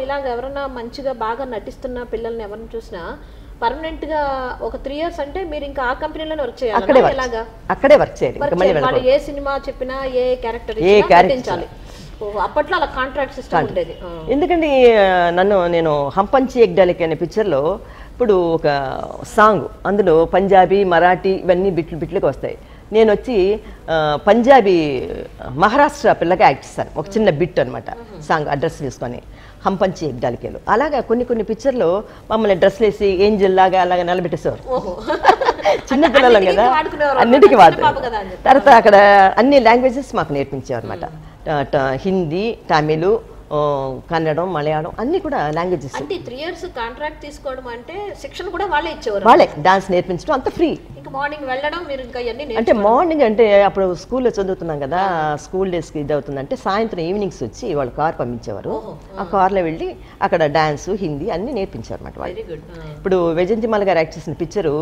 ఇలాగ ఎవరైనా మంచిగా బాగా నటిస్తున్న పిల్లల్ని ఎవరిని చూసినా పర్మనెంట్ గా ఒక 3 years అంటే మీరు ఇంకా ఆ కంపెనీలోనే వర్క్ చేయాలి, అక్కడే వర్క్ చేయాలి. వాళ్ళు ఏ సినిమా చెప్పినా ఏ క్యారెక్టర్ నటించాలి. అప్పట్లో అలా కాంట్రాక్ట్ సిస్టమ్ ఉండేది. ఎందుకంటే నేను హంపంచి ఎగ్డాలిక్ అనే పిక్చర్లో ఇప్పుడు ఒక సాంగ్, అందులో పంజాబీ మరాఠీ ఇవన్నీ బిట్లుగా వస్తాయి. నేను వచ్చి పంజాబీ మహారాష్ట్ర పిల్లగా యాక్ట్ చేస్తాను, ఒక చిన్న బిట్ అనమాట, సాంగ్ అడ్రస్ తీసుకొని హంపంచి ఎగ్డాలికేలు. అలాగా కొన్ని పిక్చర్లో మమ్మల్ని డ్రెస్లు వేసి ఏంజల్ లాగా అలాగా నిలబెట్టేసేవారు. చిన్న పిల్లలం కదా, అన్నిటికీ వాడతారు. తర్వాత అక్కడ అన్ని లాంగ్వేజెస్ మాకు నేర్పించేవారు అనమాట. హిందీ, తమిళ్, కన్నడం, మలయాళం అన్ని కూడా లాంగ్వేజెస్. అంటే 3 years కాంట్రాక్ట్ తీసుకోవడం అంటే శిక్షణ కూడా వాళ్ళే ఇచ్చేవారు, వాళ్ళే డాన్స్ నేర్పించడం అంత ఫ్రీ. ఇంకా మార్నింగ్ వెళ్ళడం మీరు ఇంకా అన్ని అంటే మార్నింగ్ అంటే అప్పుడు స్కూల్లో చదువుతున్నాం కదా, స్కూల్ డేస్కి ఇది అవుతుందంటే సాయంత్రం ఈవినింగ్స్ వచ్చి వాళ్ళు కార్ పంపించేవారు. ఆ కార్లో వెళ్ళి అక్కడ డాన్స్, హిందీ అన్ని నేర్పించారు అన్నమాట వాళ్ళు. ఇప్పుడు వైజయంతిమాల గారు యాక్ట్ చేసిన పిక్చరు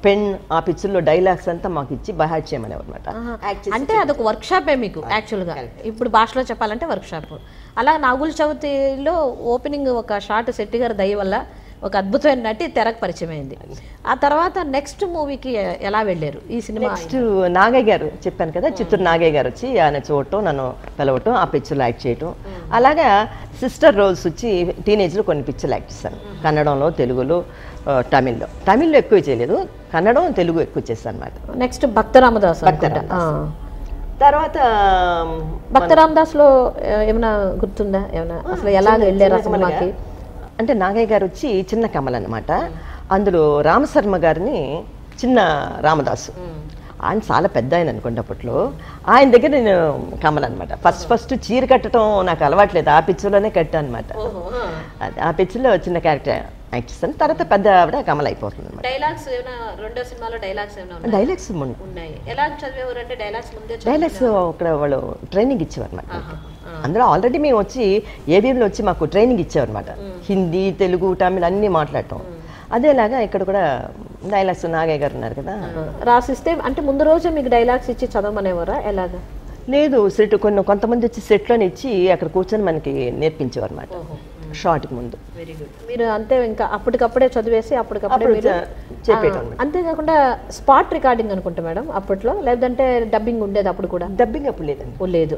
పెన్, ఆ పిక్చర్లో డైలాగ్స్ అంతా మాకు ఇచ్చి బైహార్ట్ చేయమనేవారు అనమాట. అంటే అదొక వర్క్ షాపే మీకు యాక్చువల్గా, ఇప్పుడు భాషలో చెప్పాలంటే వర్క్ షాప్. అలా నాగుల చవితిలో ఓపెనింగ్ ఒక షార్ట్ శెట్టి గారి దయ వల్ల ఒక అద్భుతమైన నటి తెరకు పరిచయం అయింది. ఆ తర్వాత నెక్స్ట్ మూవీకి ఎలా వెళ్ళారు? ఈ సినిమా నెక్స్ట్ నాగయ్య గారు చెప్పాను కదా, చిత్తూరు నాగయ్య గారు వచ్చి ఆయన చూడటం, నన్ను పిలవటం, ఆ పిక్చర్లో యాక్ట్ చేయటం. అలాగా సిస్టర్ రోల్స్ వచ్చి టీనేజ్లో కొన్ని పిక్చర్లు యాక్ట్ చేశాను, కన్నడంలో, తెలుగులో, తమిళ్లో ఎక్కువ చేయలేదు, కన్నడం, తెలుగు ఎక్కువ చేశాను అనమాట. నెక్స్ట్ భక్త రామదాస్. తర్వాత భక్త రామదాస్ లో ఏమైనా గుర్తుందా? ఏమైనా అసలు ఎలా వెళ్ళారు సినిమాకి? అంటే నాగయ్య గారు వచ్చి చిన్న కమల్ అనమాట, అందులో రామశర్మ గారిని చిన్న రామదాసు, ఆయన చాలా పెద్ద ఆయన అనుకోండి అప్పట్లో. ఆయన దగ్గర నేను కమల్ అనమాట. ఫస్ట్ చీర కట్టడం నాకు అలవాట్లేదు, ఆ పిక్చర్లోనే కట్టాను అనమాట. ఆ పిక్చర్లో చిన్న క్యారెక్టర్ యాక్ట్ చేస్తాను. తర్వాత పెద్ద ఆవిడ కమల్ అయిపోతుంది అనమాట. డైలాగ్స్ రెండో సినిమాలో డైలాగ్స్ ఉన్నాయి. ఎలా చదివేవారు అంటే డైలాగ్స్ అక్కడ వాళ్ళు ట్రైనింగ్ ఇచ్చేవారు అనమాట. అందులో ఆల్రెడీ మేము వచ్చి ఏబిఎంలో వచ్చి మాకు ట్రైనింగ్ ఇచ్చేవారు అనమాట, హిందీ, తెలుగు, తమిళ్ అన్నీ మాట్లాడటం. అదేలాగా ఇక్కడ కూడా డైలాగ్స్ నాగయ్య గారు ఉన్నారు కదా, రాసిస్తే అంటే ముందు రోజు మీకు డైలాగ్స్ ఇచ్చి చదవమనేవారా ఎలాగా? లేదు, సెట్ కొంతమంది వచ్చి సెట్లోనే ఇచ్చి అక్కడ కూర్చొని మనకి నేర్పించేవారు అనమాట షార్ట్కి ముందు. Very good. మీరు అంతే ఇంకా అప్పటికప్పుడే చదివేసి అప్పటికప్పుడే చెప్పేయడం. అంతేకాకుండా స్పాట్ రికార్డింగ్ అనుకుంటా మేడం అప్పట్లో, లేదంటే డబ్బింగ్ ఉండేది అప్పుడు కూడా? డబ్బింగ్ అప్పుడు లేదండి, లేదు,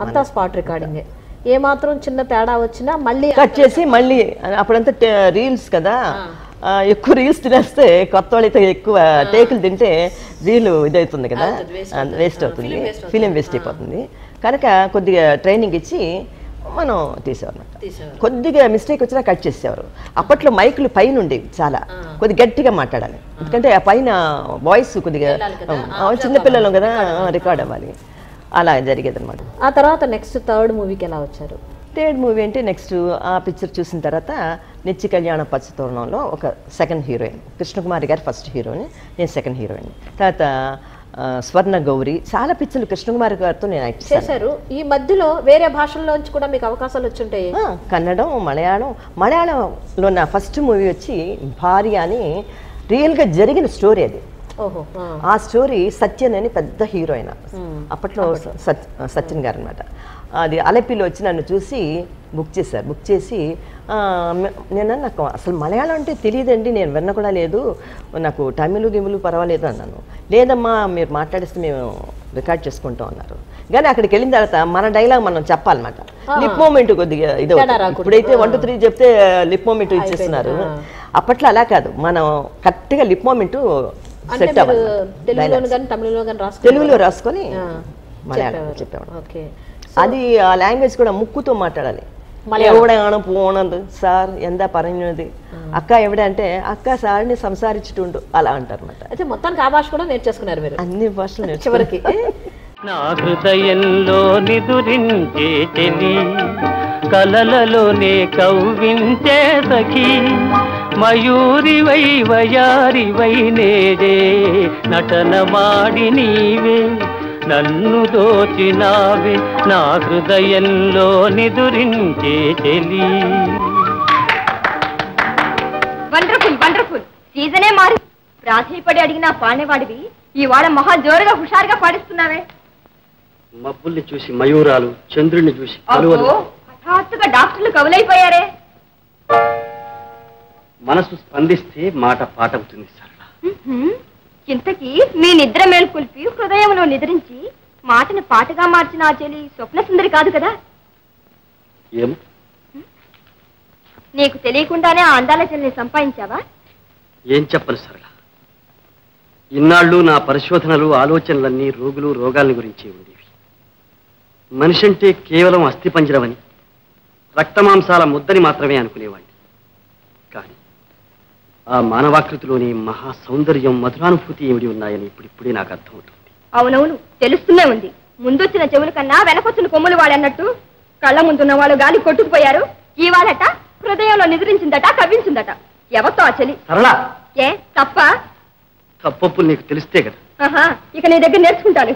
అంతా స్పాట్ రికార్డింగే. ఏ మాత్రం చిన్న తేడా వచ్చినా మళ్ళీ కట్ చేసి మళ్ళీ, అప్పుడంతా రీల్స్ కదా, ఎక్కువ రీల్స్ తినేస్తే కొత్త వాళ్ళైతే ఎక్కువ టేకులు తింటే రీలు ఇదవుతుంది కదా, వేస్ట్ అవుతుంది, ఫిలిం వేస్ట్ అయిపోతుంది. కనుక కొద్దిగా ట్రైనింగ్ ఇచ్చి మనం తీసేవారు. కొద్దిగా మిస్టేక్ వచ్చినా కట్ చేసేవారు. అప్పట్లో మైకులు పైన ఉండేవి, చాలా కొద్దిగా గట్టిగా మాట్లాడాలి, ఎందుకంటే ఆ పైన వాయిస్ కొద్దిగా చిన్నపిల్లలు కదా రికార్డ్ అవ్వాలి, అలా జరిగేది అనమాట. ఆ తర్వాత నెక్స్ట్ థర్డ్ మూవీకి ఎలా వచ్చారు? థర్డ్ మూవీ అంటే నెక్స్ట్ ఆ పిక్చర్ చూసిన తర్వాత నిత్య కళ్యాణ పచ్చతోరణంలో ఒక సెకండ్ హీరోయిన్, కృష్ణకుమారి గారు ఫస్ట్ హీరోయిన్, నేను సెకండ్ హీరోయిన్. తర్వాత స్వర్ణ గౌరి, చాలా పిక్చర్లు కృష్ణకుమారి గారితో నేను యాక్ట్ చేశారు. ఈ మధ్యలో వేరే భాషల్లోంచి కూడా మీకు అవకాశాలు వచ్చుంటాయి? కన్నడం, మలయాళంలో నా ఫస్ట్ మూవీ వచ్చి భార్య అని, రియల్గా జరిగిన స్టోరీ అది. ఆ స్టోరీ సత్యన్ అని పెద్ద హీరోయిన్ అప్పట్లో, సత్యన్ గారు అనమాట. అది అలపిలో వచ్చి నన్ను చూసి బుక్ చేశారు. బుక్ చేసి నేను నాకు అసలు మలయాళం అంటే తెలియదండి, నేను విన్న కూడా లేదు, నాకు తమిళ్ గిమిలు పర్వాలేదు అన్నాను. లేదమ్మా మీరు మాట్లాడిస్తే మేము రికార్డ్ చేసుకుంటాం అన్నారు. కానీ అక్కడికి వెళ్ళిన తర్వాత మన డైలాగ్ మనం చెప్పాలన్నమాట. లిప్ మూమెంట్ కొద్దిగా ఇది, ఇప్పుడైతే 1 2 3 చెప్తే లిప్ మూమెంట్ ఇచ్చేస్తున్నారు. అప్పట్లో అలా కాదు, మనం కరెక్ట్గా లిప్ మూమెంట్ సెట్ అవ్వాలి. తెలుగులో రాసుకొని మలయాళం చెప్పేవాడు. అది ఆ లాంగ్వేజ్ కూడా ముక్కుతో మాట్లాడాలి. എവിടെയാണ് പോണത് സാർ എന്താ പറയുന്നത് అక్క ఎవడ అంటే అక్క సార్ని సంసారించుటుండు అలా అంటారన్నమాట. అయితే మొత్తానికి ఆ భాష కూడా నేర్చేసుకున్నారు మీరు? అన్ని భాషలు చివరికి. నా హృదయంలో నిదురించే చెలి కలలలోనే కవ్వించే సఖి మయూరివై వయారివై నేడే నటన మాడి నీవే నన్ను దోచినావే నా హృదయంలో నిదురించే చెలి. Wonderful wonderful. సీజనే మారి ప్రాధేయపడి అడిగిన పాడేవాడివి ఇవాళ మహా జోరుగా హుషారుగా పాడిస్తున్నావే. మబ్బుల్ని చూసి మయూరాలు, చంద్రుడిని చూసి హఠాత్తుగా హఠాత్తుగా డాక్టర్లు కవులైపోయారే. మనసు స్పందిస్తే మాట పాటవుతుంది సరళ. ఇంతకీ మీ నిద్ర మేల్కొల్పి హృదయంలో నిద్రించి మాటను పాటగా మార్చిన ఆ చెలి స్వప్న సుందరి కాదు కదా? ఏమో నీకు తెలియకుండానే ఆ అందాల చెల్లిని సంపాదించావా? ఏం చెప్పను సరళ. ఇన్నాళ్ళు నా పరిశోధనలు ఆలోచనలన్నీ రోగులు రోగాల్ని గురించి ఉండేవి. మనిషి అంటే కేవలం అస్థిపంజరమని, రక్తమాంసాల ముద్దని మాత్రమే అనుకునేవాడిని. కానీ ఆ మానవాకృతిలోని మహా సౌందర్యం, మధురానుభూతి ఏమిటి ఉన్నాయని ఇప్పుడిప్పుడే నాకు అర్థమవుతుంది. అవునవును, తెలుస్తూనే ఉంది. ముందొచ్చిన చెవుల కన్నా వెనకొచ్చిన కొమ్ములు వాడన్నట్టు కళ్ళ ముందున్న వాళ్ళు గాలి కొట్టుకుపోయారు. ఇవాళట హృదయంలో నిద్రించిందట, కవ్వించిందట. ఎవరితో ఆ చెలి? సరళ, ఏ తప్ప? తప్పప్పులు నీకు తెలిస్తే కదా. ఇక నీ దగ్గర నేర్చుకుంటాను.